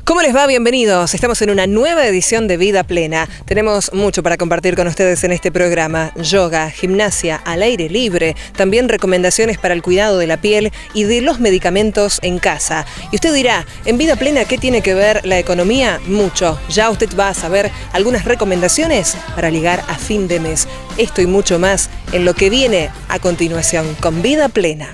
¿Cómo les va? Bienvenidos. Estamos en una nueva edición de Vida Plena. Tenemos mucho para compartir con ustedes en este programa. Yoga, gimnasia al aire libre, también recomendaciones para el cuidado de la piel y de los medicamentos en casa. Y usted dirá, en Vida Plena, ¿qué tiene que ver la economía? Mucho. Ya usted va a saber algunas recomendaciones para ligar a fin de mes. Esto y mucho más en lo que viene a continuación con Vida Plena.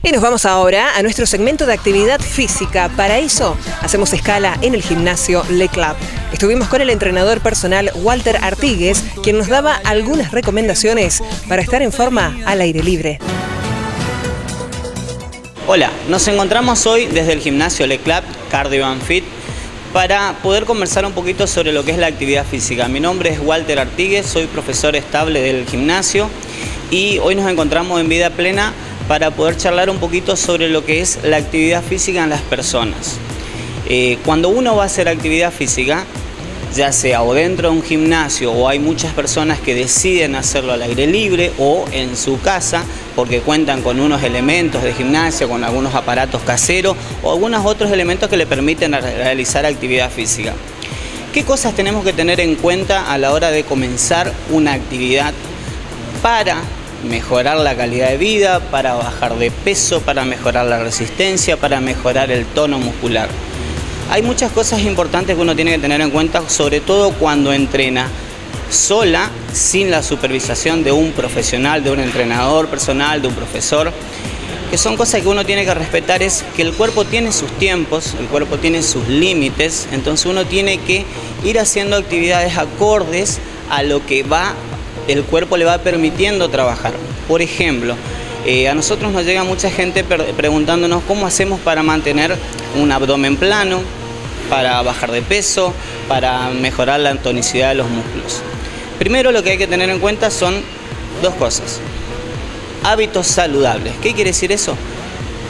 Y nos vamos ahora a nuestro segmento de actividad física. Para eso hacemos escala en el gimnasio Le Club. Estuvimos con el entrenador personal Walter Artigues, quien nos daba algunas recomendaciones para estar en forma al aire libre. Hola, nos encontramos hoy desde el gimnasio Le Club Cardio and Fit para poder conversar un poquito sobre lo que es la actividad física. Mi nombre es Walter Artigues, soy profesor estable del gimnasio y hoy nos encontramos en Vida Plena para poder charlar un poquito sobre lo que es la actividad física en las personas. Cuando uno va a hacer actividad física, ya sea o dentro de un gimnasio o hay muchas personas que deciden hacerlo al aire libre o en su casa porque cuentan con unos elementos de gimnasia, con algunos aparatos caseros o algunos otros elementos que le permiten realizar actividad física. ¿Qué cosas tenemos que tener en cuenta a la hora de comenzar una actividad para mejorar la calidad de vida, para bajar de peso, para mejorar la resistencia, para mejorar el tono muscular? Hay muchas cosas importantes que uno tiene que tener en cuenta, sobre todo cuando entrena sola, sin la supervisación de un profesional, de un entrenador personal, de un profesor, que son cosas que uno tiene que respetar. Es que el cuerpo tiene sus tiempos, el cuerpo tiene sus límites, entonces uno tiene que ir haciendo actividades acordes a lo que el cuerpo le va permitiendo trabajar. Por ejemplo, a nosotros nos llega mucha gente preguntándonos cómo hacemos para mantener un abdomen plano, para bajar de peso, para mejorar la tonicidad de los músculos. Primero, lo que hay que tener en cuenta son dos cosas. Hábitos saludables. ¿Qué quiere decir eso?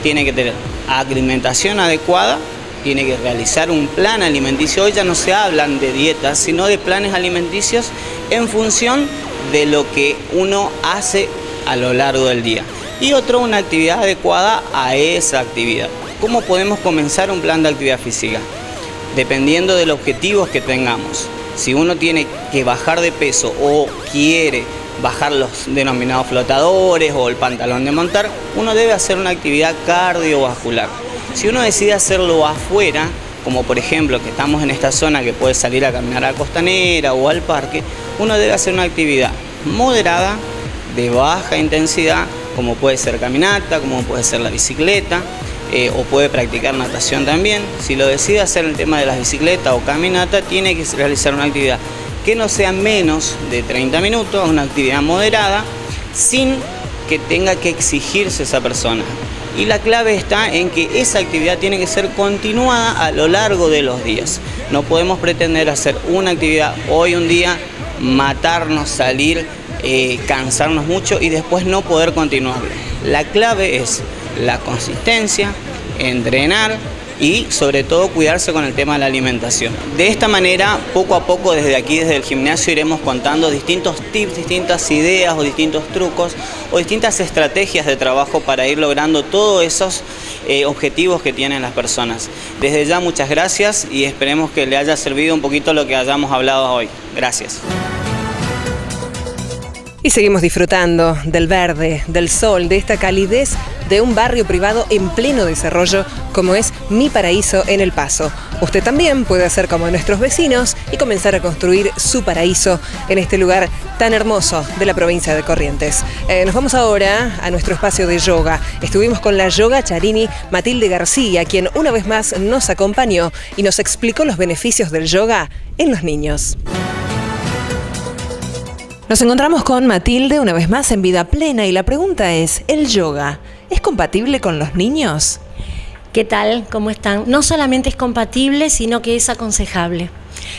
Tiene que tener alimentación adecuada, tiene que realizar un plan alimenticio. Hoy ya no se hablan de dietas, sino de planes alimenticios en función de lo que uno hace a lo largo del día. Y otro, una actividad adecuada a esa actividad. ¿Cómo podemos comenzar un plan de actividad física? Dependiendo de los objetivos que tengamos. Si uno tiene que bajar de peso o quiere bajar los denominados flotadores o el pantalón de montar, uno debe hacer una actividad cardiovascular. Si uno decide hacerlo afuera, como por ejemplo que estamos en esta zona que puede salir a caminar a la costanera o al parque, uno debe hacer una actividad moderada, de baja intensidad, como puede ser caminata, como puede ser la bicicleta, o puede practicar natación también. Si lo decide hacer el tema de las bicicletas o caminata, tiene que realizar una actividad que no sea menos de 30 minutos, una actividad moderada, sin que tenga que exigirse esa persona. Y la clave está en que esa actividad tiene que ser continuada a lo largo de los días. No podemos pretender hacer una actividad hoy un día, matarnos, salir, cansarnos mucho y después no poder continuarla. La clave es la consistencia, entrenar y sobre todo cuidarse con el tema de la alimentación. De esta manera, poco a poco desde aquí, desde el gimnasio, iremos contando distintos tips, distintas ideas o distintos trucos o distintas estrategias de trabajo para ir logrando todos esos objetivos que tienen las personas. Desde ya, muchas gracias y esperemos que le haya servido un poquito lo que hayamos hablado hoy. Gracias. Y seguimos disfrutando del verde, del sol, de esta calidez de un barrio privado en pleno desarrollo como es Mi Paraíso en El Paso. Usted también puede hacer como nuestros vecinos y comenzar a construir su paraíso en este lugar tan hermoso de la provincia de Corrientes. Nos vamos ahora a nuestro espacio de yoga. Estuvimos con la yoga charini Matilde García, quien una vez más nos acompañó y nos explicó los beneficios del yoga en los niños. Nos encontramos con Matilde una vez más en Vida Plena y la pregunta es, ¿el yoga es compatible con los niños? ¿Qué tal? ¿Cómo están? No solamente es compatible, sino que es aconsejable.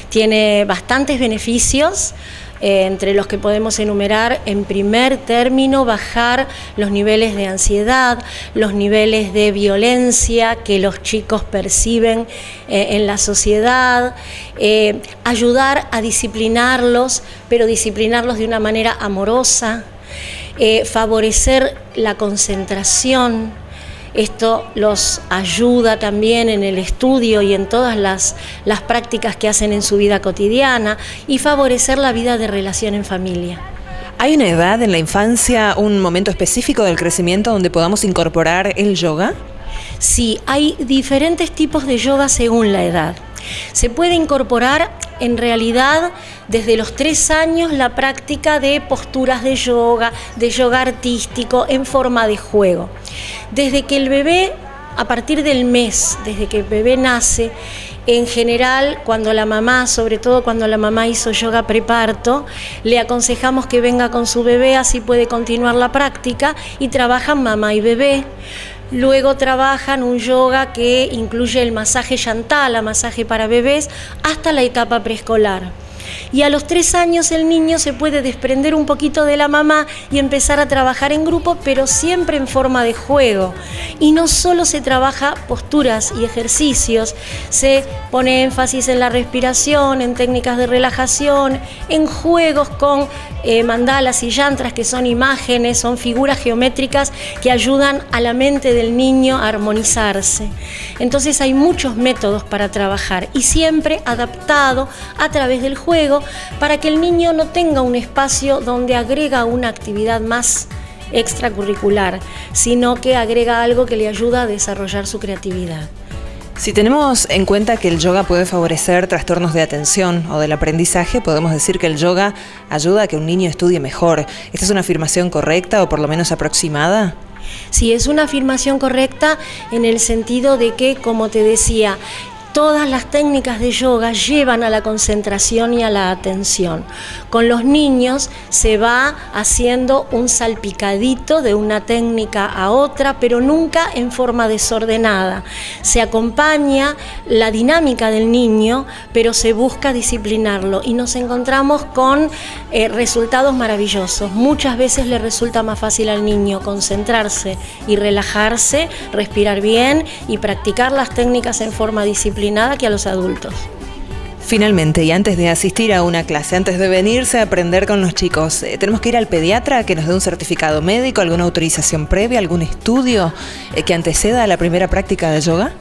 Tiene bastantes beneficios entre los que podemos enumerar, en primer término, bajar los niveles de ansiedad, los niveles de violencia que los chicos perciben en la sociedad, ayudar a disciplinarlos, pero disciplinarlos de una manera amorosa, favorecer la concentración. Esto los ayuda también en el estudio y en todas las prácticas que hacen en su vida cotidiana, y favorecer la vida de relación en familia. ¿Hay una edad en la infancia, un momento específico del crecimiento donde podamos incorporar el yoga? Sí, hay diferentes tipos de yoga según la edad. Se puede incorporar en realidad desde los 3 años la práctica de posturas de yoga artístico en forma de juego. Desde que el bebé, a partir del mes, desde que el bebé nace, en general, cuando la mamá, sobre todo cuando la mamá hizo yoga preparto, le aconsejamos que venga con su bebé, así puede continuar la práctica, y trabajan mamá y bebé. Luego trabajan un yoga que incluye el masaje Yantala, masaje para bebés, hasta la etapa preescolar. Y a los 3 años el niño se puede desprender un poquito de la mamá y empezar a trabajar en grupo, pero siempre en forma de juego. Y no solo se trabaja posturas y ejercicios, se pone énfasis en la respiración, en técnicas de relajación, en juegos con mandalas y yantras, que son imágenes, son figuras geométricas que ayudan a la mente del niño a armonizarse. Entonces hay muchos métodos para trabajar, y siempre adaptado a través del juego, para que el niño no tenga un espacio donde agrega una actividad más extracurricular, sino que agrega algo que le ayuda a desarrollar su creatividad. Si tenemos en cuenta que el yoga puede favorecer trastornos de atención o del aprendizaje, podemos decir que el yoga ayuda a que un niño estudie mejor. ¿Esta es una afirmación correcta o por lo menos aproximada? Sí, es una afirmación correcta en el sentido de que, como te decía, todas las técnicas de yoga llevan a la concentración y a la atención. Con los niños se va haciendo un salpicadito de una técnica a otra, pero nunca en forma desordenada. Se acompaña la dinámica del niño, pero se busca disciplinarlo, y nos encontramos con resultados maravillosos. Muchas veces le resulta más fácil al niño concentrarse y relajarse, respirar bien y practicar las técnicas en forma disciplinada que a los adultos. Finalmente, y antes de asistir a una clase, antes de venirse a aprender con los chicos, ¿tenemos que ir al pediatra que nos dé un certificado médico, alguna autorización previa, algún estudio que anteceda a la primera práctica de yoga?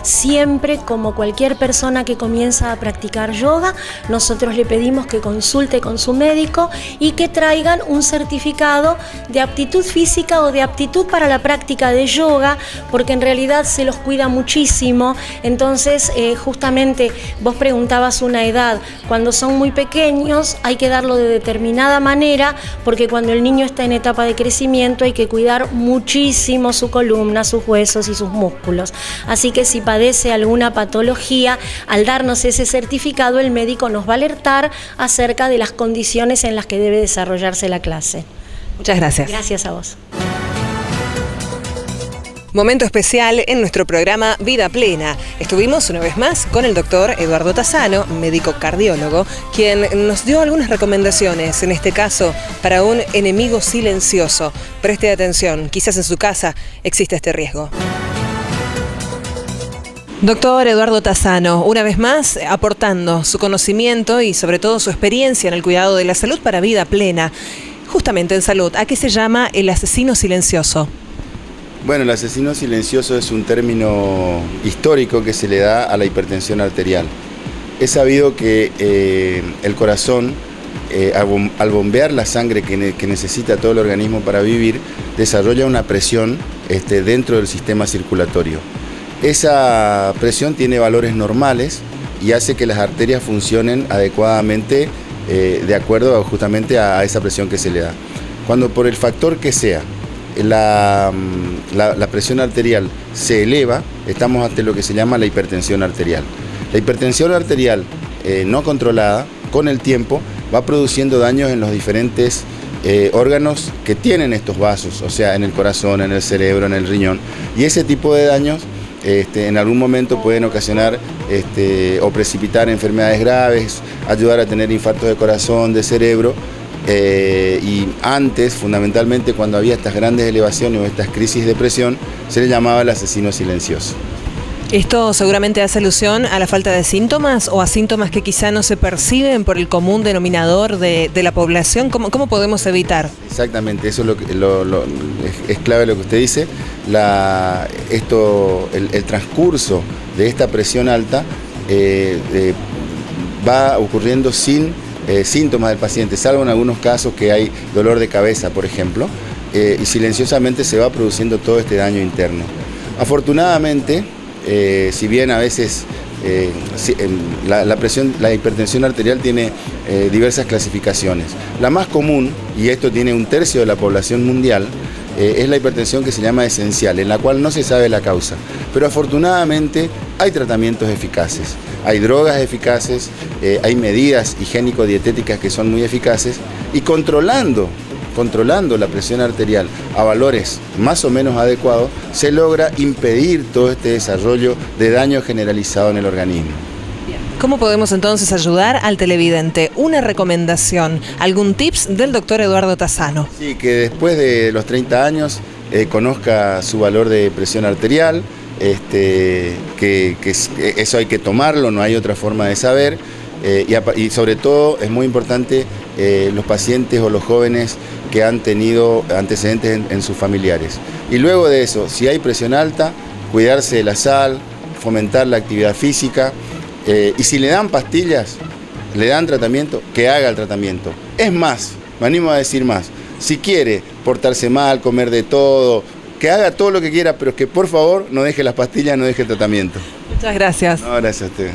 Siempre, como cualquier persona que comienza a practicar yoga, nosotros le pedimos que consulte con su médico y que traigan un certificado de aptitud física o de aptitud para la práctica de yoga, porque en realidad se los cuida muchísimo. Entonces, justamente vos preguntabas una edad. Cuando son muy pequeños hay que darlo de determinada manera, porque cuando el niño está en etapa de crecimiento hay que cuidar muchísimo su columna, sus huesos y sus músculos. Así que si padece alguna patología, al darnos ese certificado el médico nos va a alertar acerca de las condiciones en las que debe desarrollarse la clase. Muchas gracias. Gracias a vos. Momento especial en nuestro programa Vida Plena. Estuvimos una vez más con el doctor Eduardo Tassano, médico cardiólogo, quien nos dio algunas recomendaciones, en este caso para un enemigo silencioso. Preste atención, quizás en su casa existe este riesgo. Doctor Eduardo Tassano, una vez más aportando su conocimiento y sobre todo su experiencia en el cuidado de la salud para Vida Plena. Justamente en salud, ¿a qué se llama el asesino silencioso? Bueno, el asesino silencioso es un término histórico que se le da a la hipertensión arterial. Es sabido que el corazón, al bombear la sangre que necesita todo el organismo para vivir, desarrolla una presión dentro del sistema circulatorio. Esa presión tiene valores normales y hace que las arterias funcionen adecuadamente de acuerdo justamente a esa presión que se le da. Cuando por el factor que sea la presión arterial se eleva, estamos ante lo que se llama la hipertensión arterial. La hipertensión arterial no controlada, con el tiempo, va produciendo daños en los diferentes órganos que tienen estos vasos, o sea, en el corazón, en el cerebro, en el riñón, y ese tipo de daños en algún momento pueden ocasionar o precipitar enfermedades graves, ayudar a tener infartos de corazón, de cerebro. Y antes, fundamentalmente, cuando había estas grandes elevaciones o estas crisis de presión, se le llamaba el asesino silencioso. ¿Esto seguramente hace alusión a la falta de síntomas o a síntomas que quizá no se perciben por el común denominador de la población? ¿Cómo podemos evitar? Exactamente, eso es clave lo que usted dice. El transcurso de esta presión alta va ocurriendo sin síntomas del paciente, salvo en algunos casos que hay dolor de cabeza, por ejemplo, y silenciosamente se va produciendo todo este daño interno. Afortunadamente, si bien a veces la hipertensión arterial tiene diversas clasificaciones. La más común, y esto tiene 1/3 de la población mundial, es la hipertensión que se llama esencial, en la cual no se sabe la causa. Pero afortunadamente hay tratamientos eficaces, hay drogas eficaces, hay medidas higiénico-dietéticas que son muy eficaces, y controlando la presión arterial a valores más o menos adecuados, se logra impedir todo este desarrollo de daño generalizado en el organismo. ¿Cómo podemos entonces ayudar al televidente? Una recomendación, algún tips del doctor Eduardo Tassano. Sí, que después de los 30 años conozca su valor de presión arterial, que eso hay que tomarlo, no hay otra forma de saber, y sobre todo es muy importante los pacientes o los jóvenes que han tenido antecedentes en sus familiares. Y luego de eso, si hay presión alta, cuidarse de la sal, fomentar la actividad física, y si le dan pastillas, le dan tratamiento, que haga el tratamiento. Es más, me animo a decir más, si quiere portarse mal, comer de todo, que haga todo lo que quiera, pero que por favor no deje las pastillas, no deje el tratamiento. Muchas gracias. No, gracias a usted.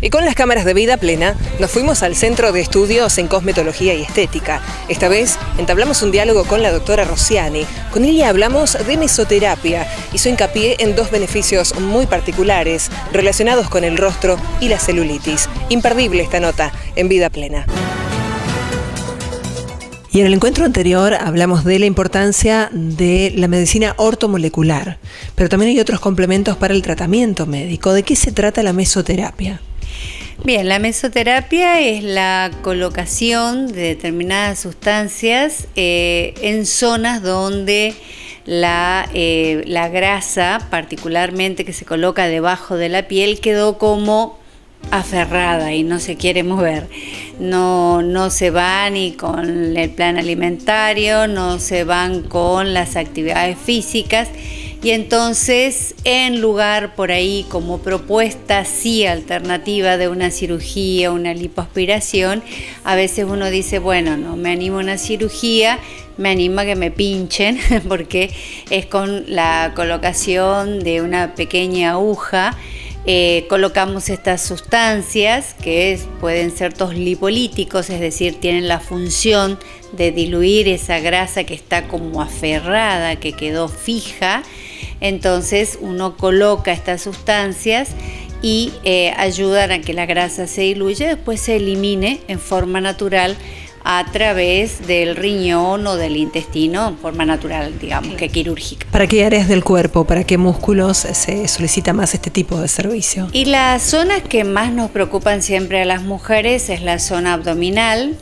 Y con las cámaras de Vida Plena nos fuimos al Centro de Estudios en Cosmetología y Estética. Esta vez entablamos un diálogo con la doctora Rossiani. Con ella hablamos de mesoterapia. Hizo hincapié en 2 beneficios muy particulares relacionados con el rostro y la celulitis. Imperdible esta nota en Vida Plena. Y en el encuentro anterior hablamos de la importancia de la medicina ortomolecular, pero también hay otros complementos para el tratamiento médico. ¿De qué se trata la mesoterapia? Bien, la mesoterapia es la colocación de determinadas sustancias en zonas donde la grasa, particularmente que se coloca debajo de la piel, quedó como aferrada y no se quiere mover. No se va ni con el plan alimentario, no se van con las actividades físicas. Y entonces, en lugar por ahí como propuesta sí alternativa de una cirugía, una lipoaspiración, a veces uno dice, bueno, no me animo a una cirugía, me anima a que me pinchen, porque es con la colocación de una pequeña aguja. Colocamos estas sustancias que pueden ser todos lipolíticos, es decir, tienen la función de diluir esa grasa que está como aferrada, que quedó fija. Entonces uno coloca estas sustancias y ayudan a que la grasa se diluya, después se elimine en forma natural a través del riñón o del intestino, en forma natural, digamos, que quirúrgica. ¿Para qué áreas del cuerpo, para qué músculos se solicita más este tipo de servicio? Y las zonas que más nos preocupan siempre a las mujeres es la zona abdominal,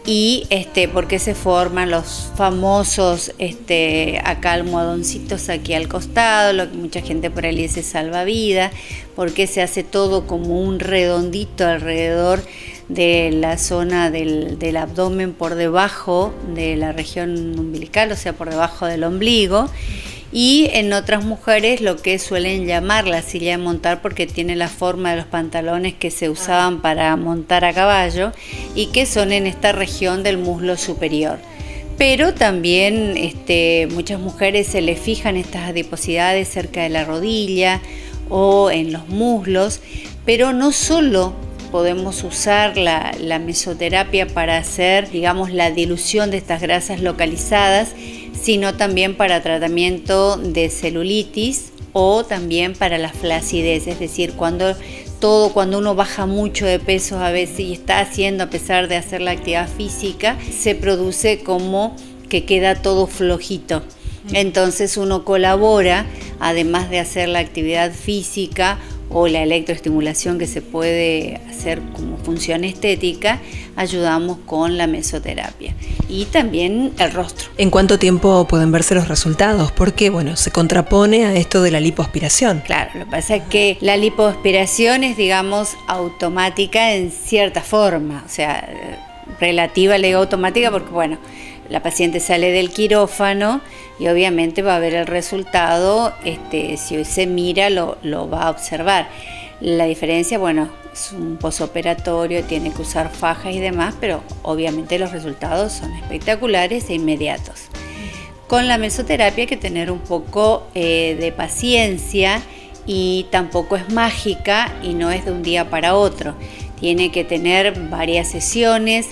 y porque se forman los famosos acá almohadoncitos aquí al costado, lo que mucha gente por ahí dice salvavidas, porque se hace todo como un redondito alrededor de la zona del abdomen, por debajo de la región umbilical, o sea, por debajo del ombligo. Y en otras mujeres lo que suelen llamar la silla de montar, porque tiene la forma de los pantalones que se usaban para montar a caballo y que son en esta región del muslo superior. Pero también muchas mujeres se les fijan estas adiposidades cerca de la rodilla o en los muslos, pero no solo podemos usar la mesoterapia para hacer, digamos, la dilución de estas grasas localizadas, sino también para tratamiento de celulitis o también para la flacidez, es decir, cuando uno baja mucho de peso a veces y está haciendo, a pesar de hacer la actividad física, se produce como que queda todo flojito. Entonces uno colabora, además de hacer la actividad física o la electroestimulación que se puede hacer como función estética, ayudamos con la mesoterapia y también el rostro. ¿En cuánto tiempo pueden verse los resultados? Porque, bueno, se contrapone a esto de la lipoaspiración. Claro, lo que pasa es que la lipoaspiración es, digamos, automática en cierta forma, o sea, relativa, le digo automática porque, bueno, la paciente sale del quirófano y obviamente va a ver el resultado, si hoy se mira lo va a observar. La diferencia, bueno, es un posoperatorio, tiene que usar fajas y demás, pero obviamente los resultados son espectaculares e inmediatos. Con la mesoterapia hay que tener un poco de paciencia y tampoco es mágica y no es de un día para otro. Tiene que tener varias sesiones.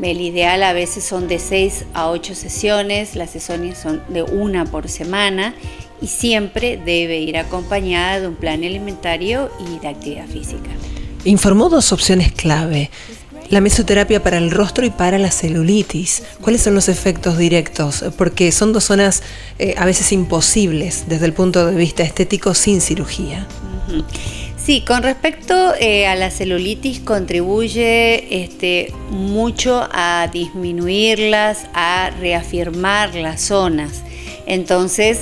El ideal a veces son de 6 a 8 sesiones, las sesiones son de 1 por semana y siempre debe ir acompañada de un plan alimentario y de actividad física. Informó 2 opciones clave: la mesoterapia para el rostro y para la celulitis. ¿Cuáles son los efectos directos? Porque son 2 zonas a veces imposibles desde el punto de vista estético sin cirugía. Uh-huh. Sí, con respecto a la celulitis contribuye mucho a disminuirlas, a reafirmar las zonas. Entonces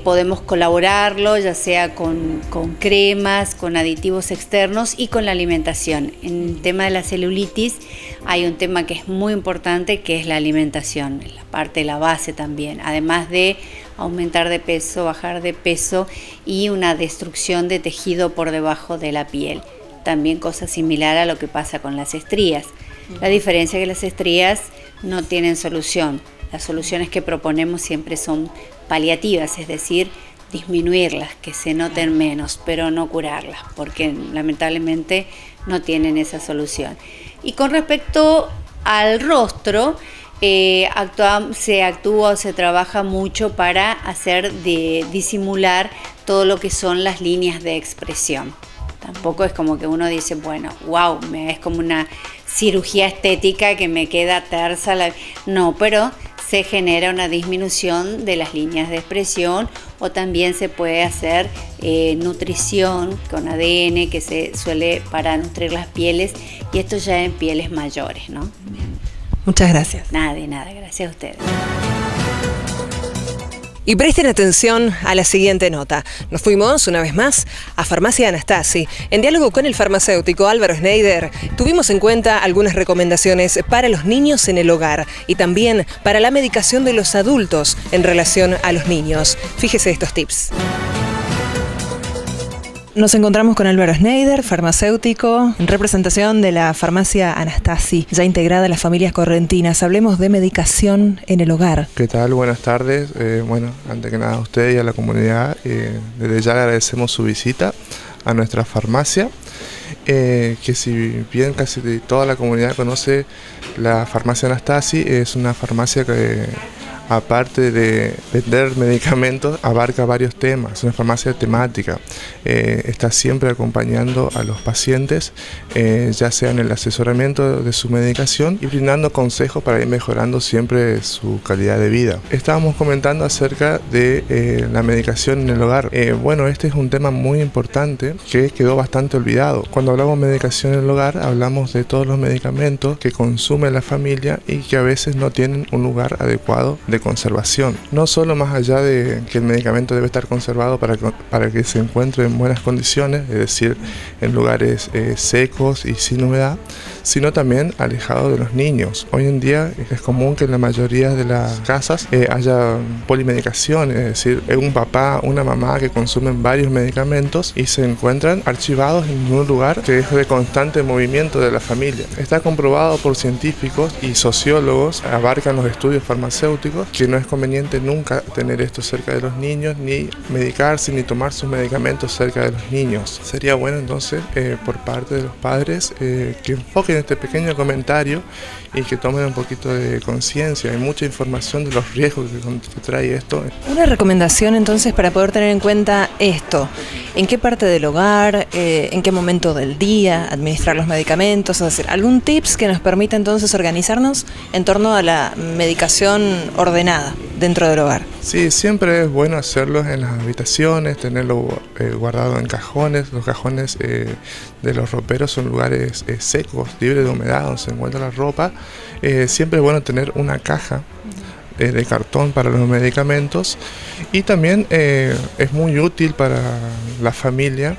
podemos colaborarlo ya sea con cremas, con aditivos externos y con la alimentación. En el tema de la celulitis hay un tema que es muy importante, que es la alimentación, la parte de la base también, además de aumentar de peso, bajar de peso y una destrucción de tejido por debajo de la piel. También cosa similar a lo que pasa con las estrías. La diferencia es que las estrías no tienen solución. Las soluciones que proponemos siempre son paliativas, es decir, disminuirlas, que se noten menos, pero no curarlas, porque lamentablemente no tienen esa solución. Y con respecto al rostro, se trabaja mucho para disimular todo lo que son las líneas de expresión. Tampoco es como que uno dice, bueno, wow, es como una cirugía estética que me queda tersa. No, pero se genera una disminución de las líneas de expresión, o también se puede hacer nutrición con ADN que se suele para nutrir las pieles, y esto ya en pieles mayores, ¿no? Muchas gracias. Nada, de nada, gracias a ustedes. Y presten atención a la siguiente nota. Nos fuimos, una vez más, a Farmacia Anastasi. En diálogo con el farmacéutico Álvaro Schneider, tuvimos en cuenta algunas recomendaciones para los niños en el hogar y también para la medicación de los adultos en relación a los niños. Fíjese estos tips. Nos encontramos con Álvaro Schneider, farmacéutico, en representación de la Farmacia Anastasi, ya integrada a las familias correntinas. Hablemos de medicación en el hogar. ¿Qué tal? Buenas tardes. Antes que nada a usted y a la comunidad, desde ya le agradecemos su visita a nuestra farmacia, que si bien casi toda la comunidad conoce la Farmacia Anastasi, es una farmacia que, aparte de vender medicamentos, abarca varios temas. Es una farmacia temática. Está siempre acompañando a los pacientes, ya sea en el asesoramiento de su medicación y brindando consejos para ir mejorando siempre su calidad de vida. Estábamos comentando acerca de la medicación en el hogar. Este es un tema muy importante que quedó bastante olvidado. Cuando hablamos de medicación en el hogar, hablamos de todos los medicamentos que consume la familia y que a veces no tienen un lugar adecuado de conservación. No solo más allá de que el medicamento debe estar conservado para que se encuentre en buenas condiciones, es decir, en lugares secos y sin humedad, sino también alejado de los niños. Hoy en día es común que en la mayoría de las casas haya polimedicación, es decir, un papá, una mamá que consumen varios medicamentos y se encuentran archivados en un lugar que es de constante movimiento de la familia. Está comprobado por científicos y sociólogos, abarcan los estudios farmacéuticos, que no es conveniente nunca tener esto cerca de los niños, ni medicarse ni tomar sus medicamentos cerca de los niños. Sería bueno entonces por parte de los padres que enfoquen este pequeño comentario y que tomen un poquito de conciencia. Hay mucha información de los riesgos que trae esto. Una recomendación entonces para poder tener en cuenta esto: ¿en qué parte del hogar, en qué momento del día administrar los medicamentos? Es decir, algún tips que nos permita entonces organizarnos en torno a la medicación ordenada dentro del hogar. Sí, siempre es bueno hacerlo en las habitaciones, tenerlo guardado en cajones. Los cajones de los roperos son lugares secos, libres de humedad, donde se encuentra la ropa. Siempre es bueno tener una caja de cartón para los medicamentos, y también es muy útil para la familia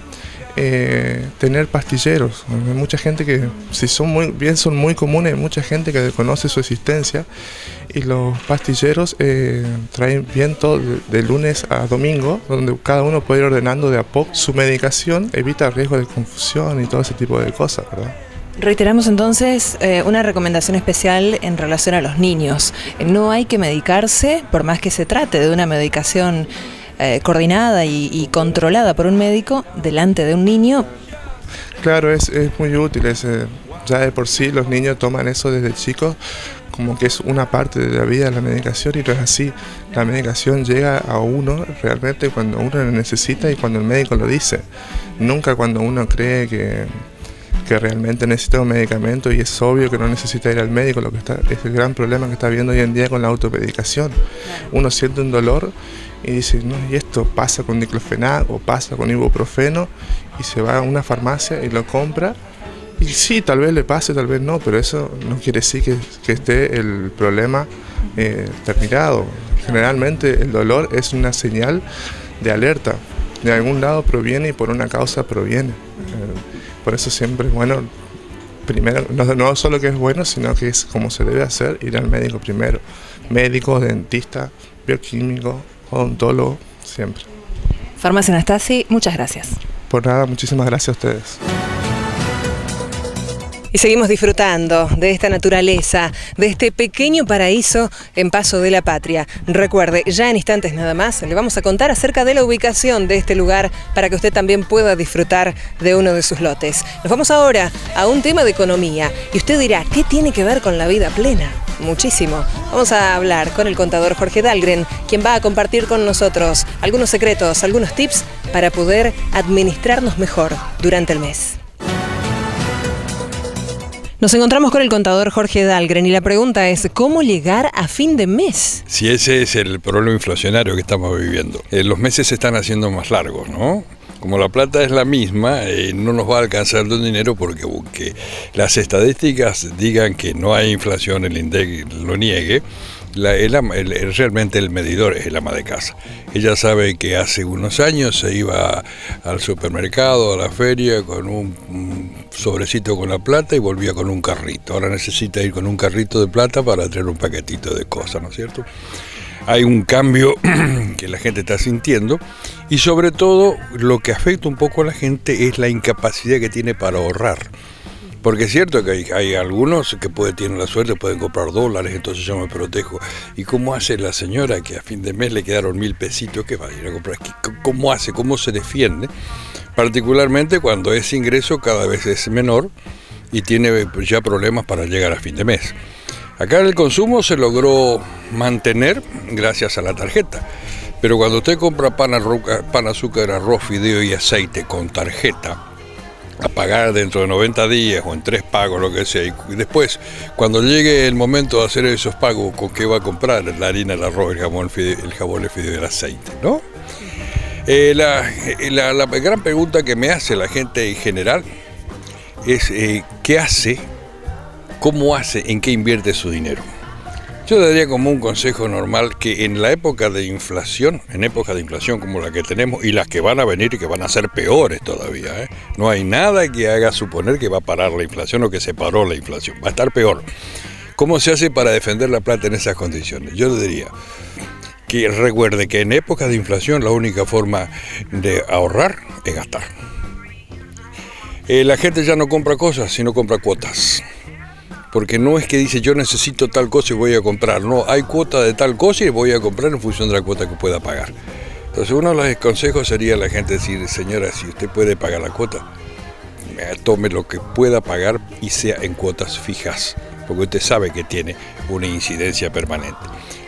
tener pastilleros. Hay mucha gente que, si son muy comunes, hay mucha gente que desconoce su existencia, y los pastilleros traen viento de lunes a domingo, donde cada uno puede ir ordenando de a poco su medicación, evita riesgo de confusión y todo ese tipo de cosas, ¿verdad? Reiteramos entonces una recomendación especial en relación a los niños. No hay que medicarse, por más que se trate de una medicación coordinada y controlada por un médico, delante de un niño. Claro, es muy útil. Ya de por sí los niños toman eso desde chicos como que es una parte de la vida, la medicación, y no es así. La medicación llega a uno realmente cuando uno lo necesita y cuando el médico lo dice. Nunca cuando uno cree que realmente necesita un medicamento y es obvio que no necesita ir al médico. Es el gran problema que está habiendo hoy en día con la automedicación. Uno siente un dolor y dice, no, y esto pasa con diclofenac o pasa con ibuprofeno, y se va a una farmacia y lo compra, y sí, tal vez le pase, tal vez no, pero eso no quiere decir que esté el problema terminado. Generalmente el dolor es una señal de alerta, de algún lado proviene y por una causa proviene. Por eso siempre es bueno, primero, no solo que es bueno, sino que es como se debe hacer, ir al médico primero. Médico, dentista, bioquímico, odontólogo, siempre. Farmacia Anastasi, muchas gracias. Por nada, muchísimas gracias a ustedes. Y seguimos disfrutando de esta naturaleza, de este pequeño paraíso en Paso de la Patria. Recuerde, ya en instantes nada más le vamos a contar acerca de la ubicación de este lugar para que usted también pueda disfrutar de uno de sus lotes. Nos vamos ahora a un tema de economía, y usted dirá, ¿qué tiene que ver con la vida plena? Muchísimo. Vamos a hablar con el contador Jorge Dahlgren, quien va a compartir con nosotros algunos secretos, algunos tips para poder administrarnos mejor durante el mes. Nos encontramos con el contador Jorge Dahlgren y la pregunta es, ¿cómo llegar a fin de mes? Si ese es el problema inflacionario que estamos viviendo. Los meses se están haciendo más largos, ¿no? Como la plata es la misma, no nos va a alcanzar el dinero porque aunque las estadísticas digan que no hay inflación, el INDEC lo niegue, realmente el medidor es el ama de casa. Ella sabe que hace unos años se iba al supermercado, a la feria, con un sobrecito con la plata y volvía con un carrito. Ahora necesita ir con un carrito de plata para traer un paquetito de cosas, ¿no es cierto? Hay un cambio que la gente está sintiendo, y sobre todo lo que afecta un poco a la gente es la incapacidad que tiene para ahorrar. Porque es cierto que hay algunos que tienen la suerte, pueden comprar dólares, entonces yo me protejo. ¿Y cómo hace la señora que a fin de mes le quedaron 1.000 pesitos? ¿Qué va a ir a comprar? ¿Cómo hace? ¿Cómo se defiende? Particularmente cuando ese ingreso cada vez es menor y tiene ya problemas para llegar a fin de mes. Acá el consumo se logró mantener gracias a la tarjeta. Pero cuando usted compra pan, azúcar, arroz, fideo y aceite con tarjeta, a pagar dentro de 90 días o en 3 pagos, lo que sea, y después, cuando llegue el momento de hacer esos pagos, ¿con qué va a comprar? La harina, el arroz, el jabón, el fideo y el aceite, ¿no? La gran pregunta que me hace la gente en general es ¿qué hace? ¿Cómo hace? ¿En qué invierte su dinero? Yo daría como un consejo normal que en la época de inflación, como la que tenemos y las que van a venir y que van a ser peores todavía, no hay nada que haga suponer que va a parar la inflación o que se paró la inflación, va a estar peor. ¿Cómo se hace para defender la plata en esas condiciones? Yo le diría que recuerde que en épocas de inflación la única forma de ahorrar es gastar. La gente ya no compra cosas, sino compra cuotas. Porque no es que dice yo necesito tal cosa y voy a comprar, no, hay cuota de tal cosa y voy a comprar en función de la cuota que pueda pagar. Entonces uno de los consejos sería a la gente decir, señora, si usted puede pagar la cuota, tome lo que pueda pagar y sea en cuotas fijas, porque usted sabe que tiene una incidencia permanente.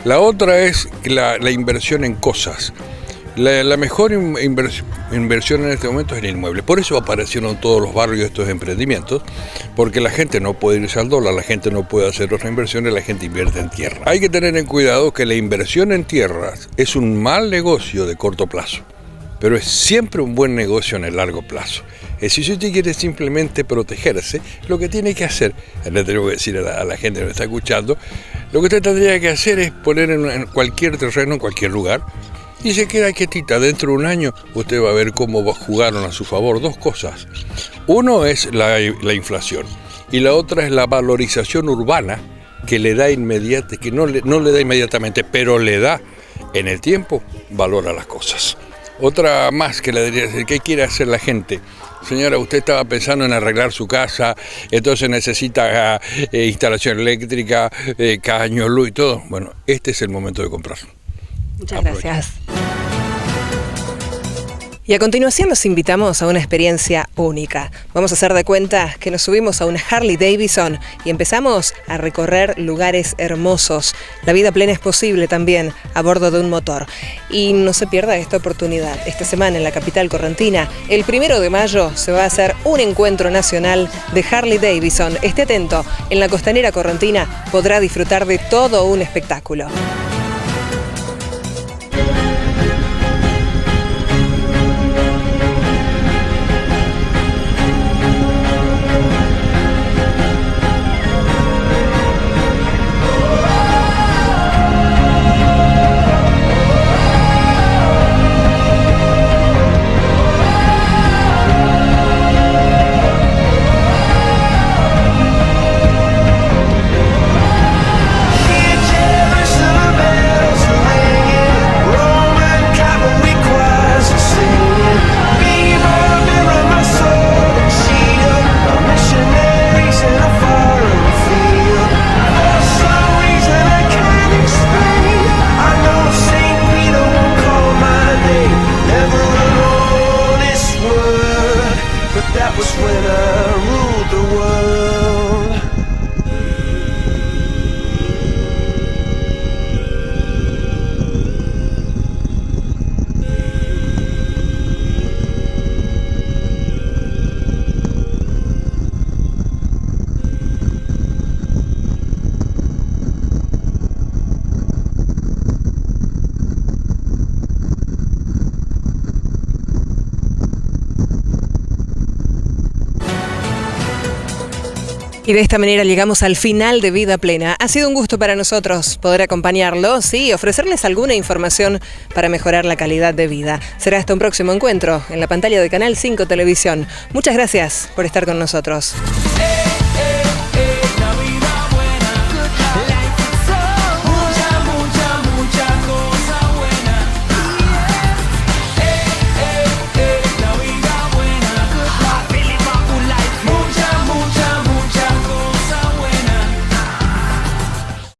La otra es la inversión en cosas. La mejor inversión en este momento es el inmueble. Por eso aparecieron en todos los barrios estos emprendimientos, porque la gente no puede irse al dólar, la gente no puede hacer otras inversiones, la gente invierte en tierra. Hay que tener en cuidado que la inversión en tierras es un mal negocio de corto plazo, pero es siempre un buen negocio en el largo plazo. Si usted quiere simplemente protegerse, lo que tiene que hacer, le tengo que decir a la gente que me está escuchando, lo que usted tendría que hacer es poner en cualquier terreno, en cualquier lugar, y se queda quietita. Dentro de un año usted va a ver cómo jugaron a su favor dos cosas. Uno es la inflación y la otra es la valorización urbana que le da que no le da inmediatamente, pero le da en el tiempo valor a las cosas. Otra más que le debería decir, ¿qué quiere hacer la gente? Señora, usted estaba pensando en arreglar su casa, entonces necesita instalación eléctrica, caños, luz y todo. Bueno, este es el momento de comprar. Muchas gracias. Y a continuación los invitamos a una experiencia única. Vamos a hacer de cuenta que nos subimos a una Harley Davidson y empezamos a recorrer lugares hermosos. La vida plena es posible también a bordo de un motor. Y no se pierda esta oportunidad. Esta semana en la capital correntina, el 1 de mayo, se va a hacer un encuentro nacional de Harley Davidson. Esté atento, en la costanera correntina podrá disfrutar de todo un espectáculo. Y de esta manera llegamos al final de Vida Plena. Ha sido un gusto para nosotros poder acompañarlos y ofrecerles alguna información para mejorar la calidad de vida. Será hasta un próximo encuentro en la pantalla de Canal 5 Televisión. Muchas gracias por estar con nosotros.